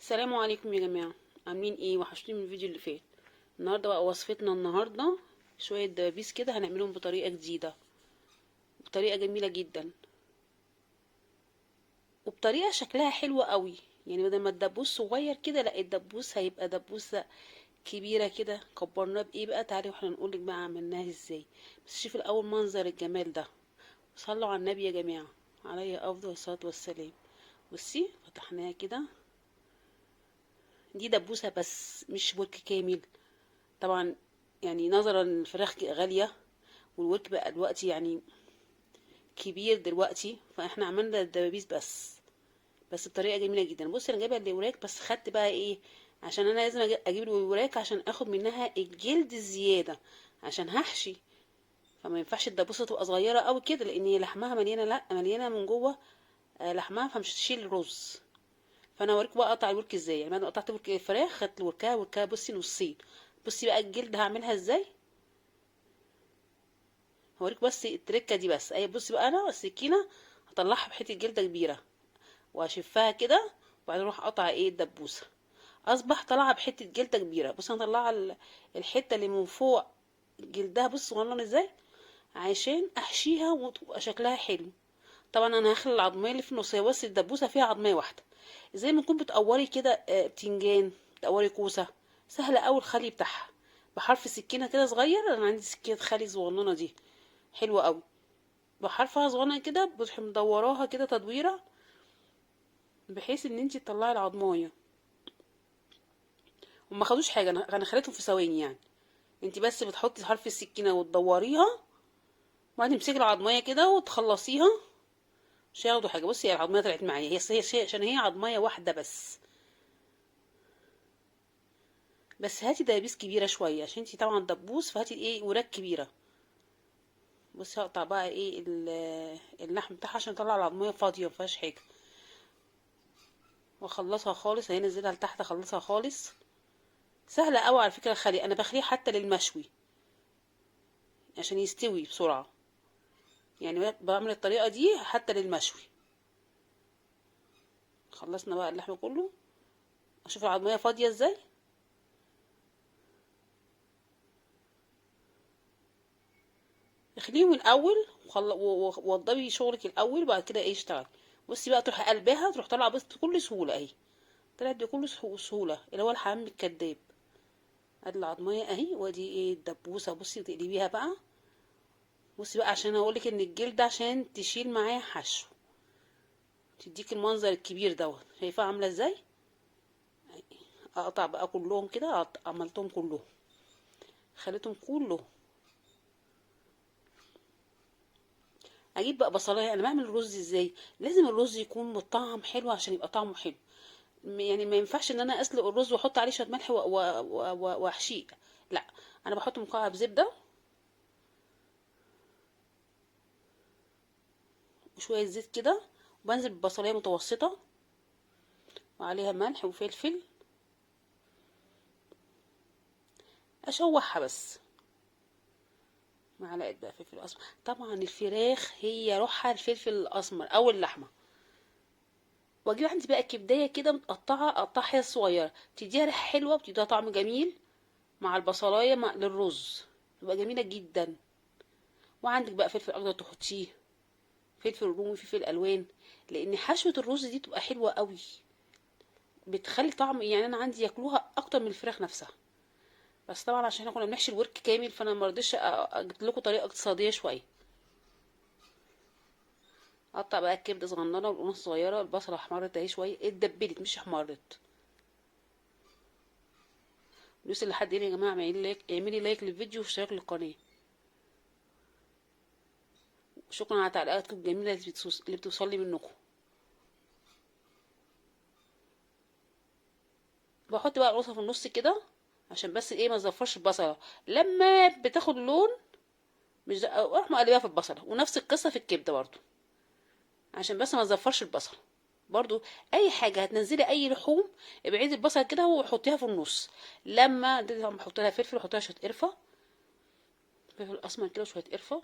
السلام عليكم يا جماعة، عاملين ايه؟ وحشتوني من الفيديو اللي فات. النهارده بقى وصفتنا النهارده شوية دبابيس كده هنعملهم بطريقة جديدة، بطريقة جميلة جدا، وبطريقة شكلها حلو قوي. يعني بدل ما الدبوس صغير كده، لا الدبوس هيبقى دبوسة كبيرة كده. كبرناه بايه بقى؟ تعالي واحنا نقولك بقى عملناها ازاي. بس شوف الاول منظر الجمال ده. صلوا على النبي يا جماعة، عليه افضل الصلاة والسلام. بصي فتحناها كده، دي دبوسة بس مش ورك كامل طبعا. يعني نظرا الفراخ غالية، والورك بقى دلوقتي يعني كبير دلوقتي، فاحنا عملنا الدبابيس بس بطريقة جميلة جدا. بص انا جايبه الوراك، بس خدت بقى ايه؟ عشان انا لازم اجيب الوراك عشان اخد منها الجلد الزيادة، عشان هحشي. فما ينفعش الدبوسة تبقى صغيرة قوي كده، لان هي لحمها مليانة، لا مليانة من جوه. لحمها فمش تشيل الرز. فانا هوريك بقى اقطع الورك ازاي. يعني بعد ما قطعت ورك الفراخ، خدت الوركايه بصي نصين. بصي بقى الجلد هعملها ازاي. هوريك بس التركه دي بس. اي بصي بقى، انا السكينه هطلعها بحته جلده كبيره واشفها كده، وبعدين اروح اقطع ايه الدبوسه. اصبح طالعه بحته جلده كبيره. بص انا مطلعه الحته اللي من فوق جلدها، بص صغنن ازاي، عشان احشيها وتبقى شكلها حلو. طبعا انا هخلي العظميه اللي في النص، هي بس الدبوسه فيها عظميه واحده. زي ما تكون بتقوري كده بتنجان، بتقوري كوسه. سهله قوي الخلي بتاعها، بحرف سكينه كده صغير. انا عندي سكينه خلي صغننه دي، حلوه قوي. بحرفها صغنن كده بتروحي مدوراها كده تدويره، بحيث ان انتي تطلعي العضمايه. وما خدوش حاجه، انا خليتهم في ثواني يعني. انتي بس بتحطي حرف السكينه وتدوريها، وبعدين تمسكي العضمايه كده وتخلصيها. مش هياخدوا حاجه. بصي هي العضمايه طلعت معايا، هي عشان هي عضمايه واحده بس. بس هاتي دبابيس كبيره شويه، عشان انتي طبعا دبوس، فهاتي ايه وراك كبيره. بصي هقطع بقى ايه اللحم بتاعها عشان اطلع العضميه فاضيه مفيهاش حاجه، واخلصها خالص. اهي انزلها لتحت اخلصها خالص. سهله قوي على فكره الخلي. انا بخليه حتى للمشوي عشان يستوي بسرعه. يعني بعمل الطريقه دي حتى للمشوي. خلصنا بقى اللحم كله. اشوف العضميه فاضيه ازاي. اخليه من الاول ووضبي شغلك الاول، وبعد كده ايه اشتغل. بصي بقى تروح قلبها، تروح طالعه بس بكل سهوله اهي. طلعت بكل سهوله، اللي هو الحمام الكداب. ادي العضميه اهي، وادي ايه الدبوسه. بصي تقلبيها بقى. بصي بقى عشان اقولك ان الجلد عشان تشيل معايا حشو، تديك المنظر الكبير دوت. شايفاها عامله ازاي؟ اقطع بقى كلهم كده. عملتهم كلهم، خليتهم كله. اجيب بقى بصلايه. انا بعمل الرز ازاي؟ لازم الرز يكون مطعم حلو عشان يبقى طعمه حلو. يعني ما ينفعش ان انا اسلق الرز واحط عليه شويه ملح واحشيه. لا، انا بحط مكعب زبده وشويه زيت كده، وبنزل ببصلايه متوسطه وعليها ملح وفلفل. اشوحها بس. معلقه بقى فلفل اسمر. طبعا الفراخ هي روحها الفلفل الاسمر او اللحمه. واجيب عندي بقى كبدايه كده متقطعه قطعه صغيره، تديها ريحه حلوه وتديها طعم جميل مع البصلايه مع للرز، تبقى جميله جدا. وعندك بقى فلفل اخضر تحطيه، فلفل رومي، فلفل الوان. لان حشوه الرز دي تبقى حلوه قوي، بتخلي طعم. يعني انا عندي ياكلوها اكتر من الفراخ نفسها. بس طبعا عشان احنا كنا بنحشي الورك كامل، فانا ما رضيتش اجيب لكم طريقه اقتصاديه شويه. اقطع بقى الكبده صغننه والقرون صغيره. البصله احمرت اهي شويه، اتدبلت مش احمرت. دوسي لحد ايه يا جماعه، اعملي لايك للفيديو واشتراك للقناه. شكرا على تعليقاتكم الجميله اللي بتوصل لي منكم. بحط بقى القرصه في النص كده، عشان بس ايه ما تزفرش البصله. لما بتاخد لون، مش اروح مقلبها في البصله. ونفس القصه في الكبده برضو، عشان بس ما تزفرش البصل. برضو اي حاجه هتنزلي اي لحوم، ابعدي البصل كده وحطيها في النص. لما طبعا بحط لها فلفل، وحط لها شويه قرفه، فلفل اسمر كده وشويه قرفه.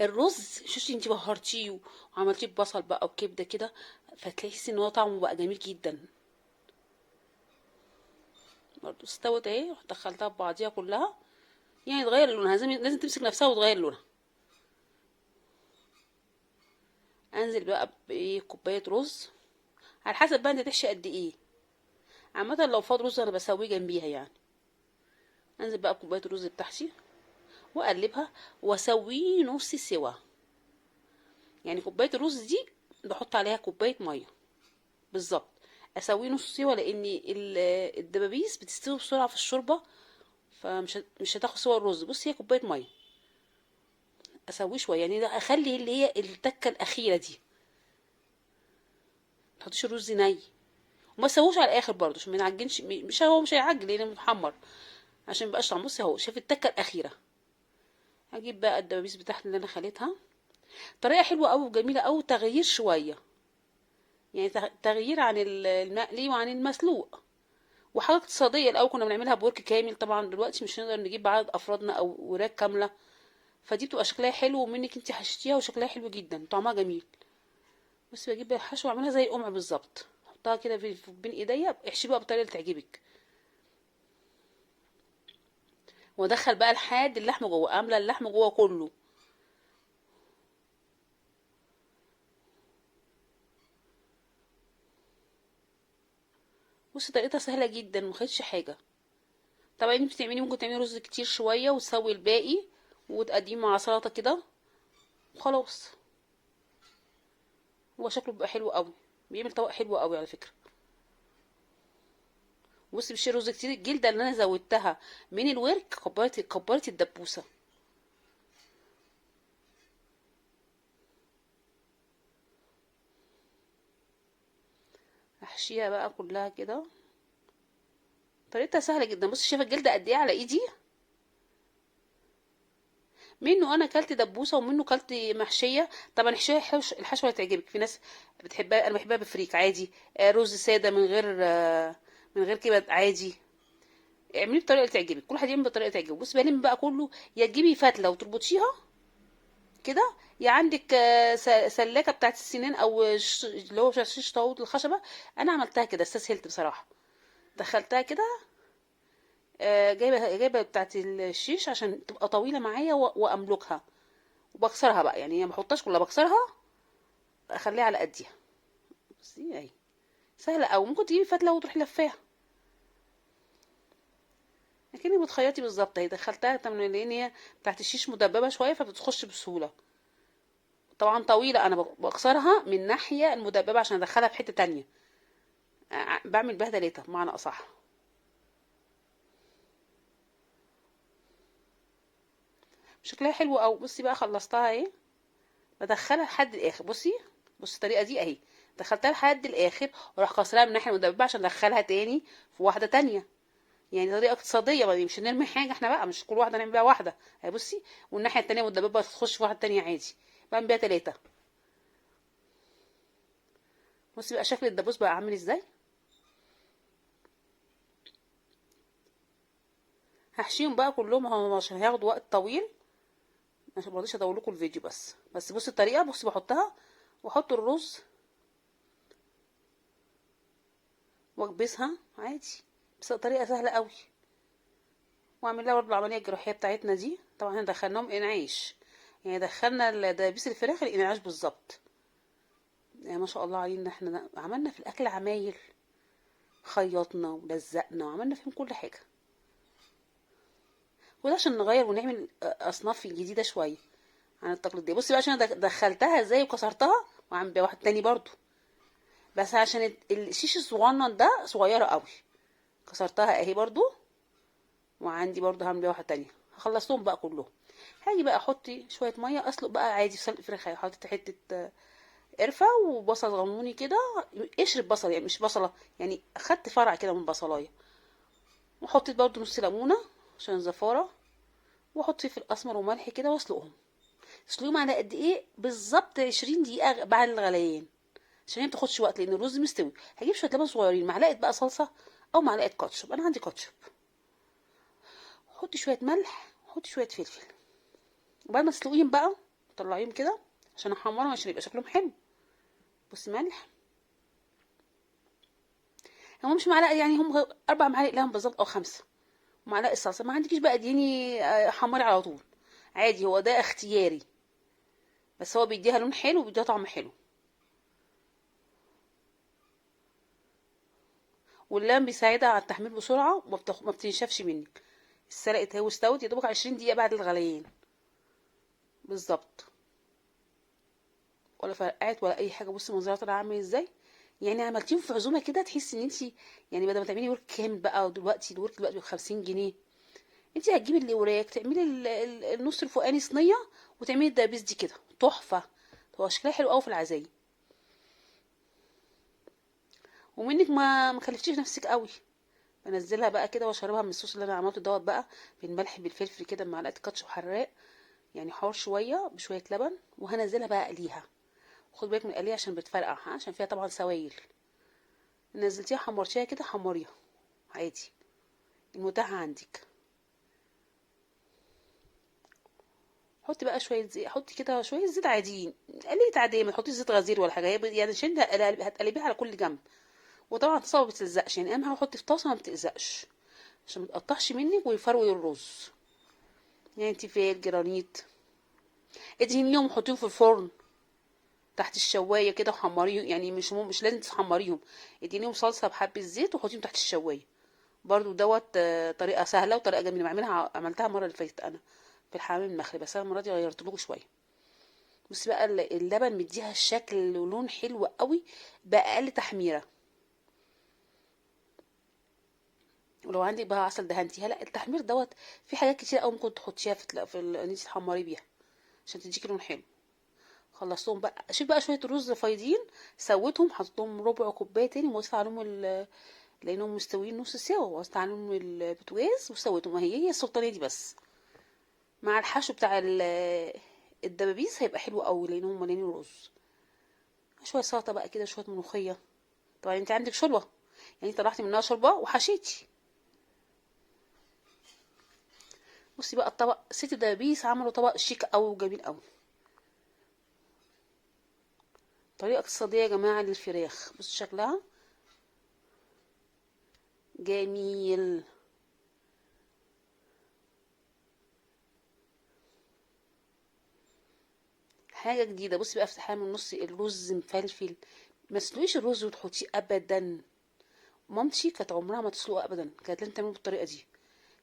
الرز شوفي انت بهرتيه وعملتيه ببصل بقى وكبده كده، فتحسي ان هو طعمه بقى جميل جدا. برضو استوت اهي، دخلتها ببعضيها كلها، يعني تغير لونها، لازم تمسك نفسها وتغير لونها. انزل بقى بايه، كوبايه رز، على حسب بقى انت تحشي قد ايه. عامه لو فاض رز انا بسويه جنبيها يعني. انزل بقى بكوبايه الرز بتاعتي واقلبها واسويه نص سوا. يعني كوبايه الرز دي بحط عليها كوبايه ميه بالظبط. اسويه نص سوا لان الدبابيس بتستوي بسرعه في الشوربه، مش هتاخد سوا الرز. بصي هي كوبايه ميه، اسويه شويه يعني، ده اخلي اللي هي التكه الاخيره دي. ما تحطيش الرز ني، وما تسووش على الاخر برضه عشان ما ينعجنش، مش هو مش هيعجن لانه محمر، عشان ميبقاش طعم. بصي اهو، شايف التكه الاخيره. هجيب بقى الدبابيس بتاعتي اللي انا خليتها. طريقه حلوه قوي وجميله قوي، تغيير شويه يعني، تغيير عن المقلي وعن المسلوق. وحاجه اقتصاديه. الاول كنا بنعملها بورك كامل، طبعا دلوقتي مش هنقدر نجيب عدد افرادنا او وراك كامله، فدي بتبقى شكلها حلو، ومنك انت حشتيها وشكلها حلو جدا طعمها جميل. بس بجيب الحشو واعملها زي القمع بالظبط، احطها كده في بين ايديا، احشي بقى بالطريقه اللي تعجبك. وادخل بقى لحد اللحم جوه، املى اللحم جوه كله. بصي طريقتها سهله جدا، ما خدتش حاجه. طبعا انت بتعملي، ممكن تعملي رز كتير شويه وتسوي الباقي وتقدميه مع سلطه كده وخلاص. هو شكله بيبقى حلو قوي، بيعمل طبق حلو قوي على فكره. بصي مش رز كتير، الجلده اللي انا زودتها من الورك كبرت الدبوسه. احشيها بقى كلها كده. طريقتها سهله جدا. بصي شايفه الجلده قد ايه على ايدي؟ منه انا كلت دبوسه ومنه كلت محشيه. طبعا الحشوه، الحشوه اللي تعجبك. في ناس بتحبها، انا بحبها بفريك عادي، رز ساده من غير كده عادي. اعملي بالطريقه اللي تعجبك، كل واحد يعمل بالطريقه اللي تعجبه. بصي بلم بقى كله، يا تجيبي فتله وتربطيها كده، يا عندك سلاكه بتاعت السنان، او اللي هو شيش طاووق الخشبه. انا عملتها كده، استسهلت بصراحه. دخلتها كده، جايبه بتاعت الشيش عشان تبقى طويله معايا واملكها. وبكسرها بقى يعني، ما بحطهاش كلها، بكسرها اخليها على قديها. بصي اهي سهله. او ممكن تجيبي فتله وتروحي لفاها لكني بتخيطي بالظبط. اهي دخلتها تمام، لان هي بتاعت الشيش مدببه شويه فبتخش بسهوله. طبعا طويله، انا بكسرها من الناحيه المدببه عشان ادخلها في حته تانية. بعمل بهدلتها بمعنى اصح. شكلها حلو. او بصي بقى خلصتها اهي، بدخلها لحد الاخر. بصي الطريقه دي اهي، دخلتها لحد الاخر واروح كسرها من الناحيه المدببه عشان ادخلها تاني في واحده تانية. يعني طريقه اقتصاديه بقى، مش نرمي حاجه احنا بقى، مش كل واحده نعمل بيها واحده. اهي بصي، والناحيه التانية متدببه تخش في واحده تانية عادي. بعمل بيها تلاته. بصي بقى شكل الدبوس بقى عامل ازاي. هحشيهم بقى كلهم اهو عشان هياخد وقت طويل، عشان مرضيش اطول لكم الفيديو. بس بصي الطريقه، بصي بحطها واحط الرز واكبسها عادي. بس طريقه سهله قوي. واعمل لها برضه العمليه الجراحيه بتاعتنا دي. طبعا احنا دخلناهم انعاش، يعني دخلنا دبابيس الفراخ الانعاش بالظبط. يعني ما شاء الله علينا، احنا عملنا في الاكل عمايل، خيطنا ولزقنا وعملنا فيهم كل حاجه. وده عشان نغير ونعمل اصناف جديده شويه عن التقليديه. بصي بقى عشان دخلتها ازاي وكسرتها، وعامل بيها واحد تاني برضو. بس عشان الشيش الصغنن ده صغيره قوي، كسرتها اهي برضو. وعندي برضو هعمل بيها واحده تانية. خلصتهم بقى كلهم. هاجي بقى احط شويه ميه، اسلق بقى عادي في سلق فراخ. حطيت حته قرفه وبصل غموني كده، قشر بصل يعني مش بصله، يعني اخدت فرع كده من بصلايه. وحطيت برضو نص ليمونه عشان الزفاره. واحط فلفل اسمر وملح كده واسلقهم. اسلقيهم على قد ايه بالظبط؟ 20 دقيقه بعد الغليان، عشان هي بتاخدش وقت لان الرز مستوي. هجيب شويه لبن صغيرين، معلقه بقى صلصه او معلقه كاتشب، انا عندي كاتشب. حطي شويه ملح، حطي شويه فلفل. وبعد ما تسلقيهم بقى طلعيهم كده عشان احمرهم عشان يبقى شكلهم حلو. بصي ملح، هم مش معلقه يعني، هم 4 معالق لهم بالظبط او 5. ومعلقه الصلصه، ما عندكيش بقى اديني حمري على طول عادي، هو ده اختياري، بس هو بيديها لون حلو وبيديها طعم حلو. واللبن بيساعدها على التحمير بسرعه ما بتنشفش منك. اتسلقت اهي واستوت يا دوبك 20 دقيقه بعد الغليان بالظبط، ولا فرقعت ولا اي حاجه. بصي منظرها طلع عامل ازاي، يعني عملتيهم في عزومه كده تحسي ان انت يعني بدل ما تعملي ورك كامل بقى، ودلوقتي الورك دلوقتي ب 50 جنيه، انت هتجيبي اللي وراك تعملي النص الفوقاني صينيه، وتعملي الدبابيس دي كده تحفه. هو شكلها حلو قوي في العزايم، ومنك ما كلفتيش نفسك قوي. بنزلها بقى كده واشربها من الصوص اللي انا عملته دوت بقى، بالملح بالفلفل كده بمعلقه كاتشب حراق، يعني حار شويه بشويه لبن، وهنزلها بقى اقليها. خد بالك من القليه عشان بتفرقع، عشان فيها طبعا سوائل. نزلتيها حمرتيها كده حمريها عادي المتاح عندك. حطي بقى شويه زيت، حطي كده شويه زيت عاديين، قليه عاديه، ما تحطيش زيت غزير ولا حاجه، يعني عشان هتقلبيها على كل جنب. وطبعا الطاسه ما بتلزقش، يعني اهم حاجه حطي في طاسه ما بتلزقش عشان ما تقطعش منك ويفروي الرز. يعني انت في الجرانيت ادهنيهم وحطيهم في الفرن تحت الشوايه كده وحمريهم، يعني مش لازم تحمريهم، ادهنيهم صلصه بحبه زيت وحطيهم تحت الشوايه. برضو دوت طريقه سهله وطريقه جميله، عملتها المره اللي فاتت انا في الحمام المخلي، بس انا المره دي غيرت لكم شويه. بصي بقى اللبن مديها شكل ولون حلو قوي باقل تحميره. ولو عندك بقى عسل دهنتيها، لا التحمير دوت في حاجات كتير قوي ممكن تحطيها ان انت تحمري بيها عشان تديكي لون حلو. خلصتهم بقى، شوف بقى شويه رز فايضين، سويتهم حطيتهم ربع كوبايه تاني، ووسط عليهم لانهم مستويين نص سوا، ووسط عليهم البوتاجاز وسويتهم. ما هي السلطانيه دي بس مع الحشو بتاع الدبابيس هيبقى حلو قوي لانهم مليانين رز. شويه سلطه بقى كده، شويه ملوخيه. طبعا انت عندك شوربه، يعني طلعتي منها شوربه وحشيتي. بصي بقى الطبق، ست دبابيس عملوا طبق شيك قوي وجميل قوي. طريقه اقتصاديه يا جماعه للفراخ، بص شكلها جميل. حاجه جديده. بصي بقى افتحيها من النص، الرز مفلفل، ما تسلقيش الرز وتحطيه ابدا. مامتي كانت عمرها ما تسلقه ابدا، كانت لازم تعمله بالطريقه دي.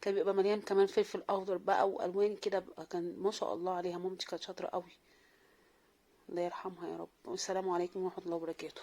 كان بيبقى مليان كمان فلفل اخضر بقى والوان كده بقى، كان ما شاء الله عليها، مامتي كانت شاطره قوي. الله يرحمها يا رب، والسلام عليكم ورحمه الله وبركاته.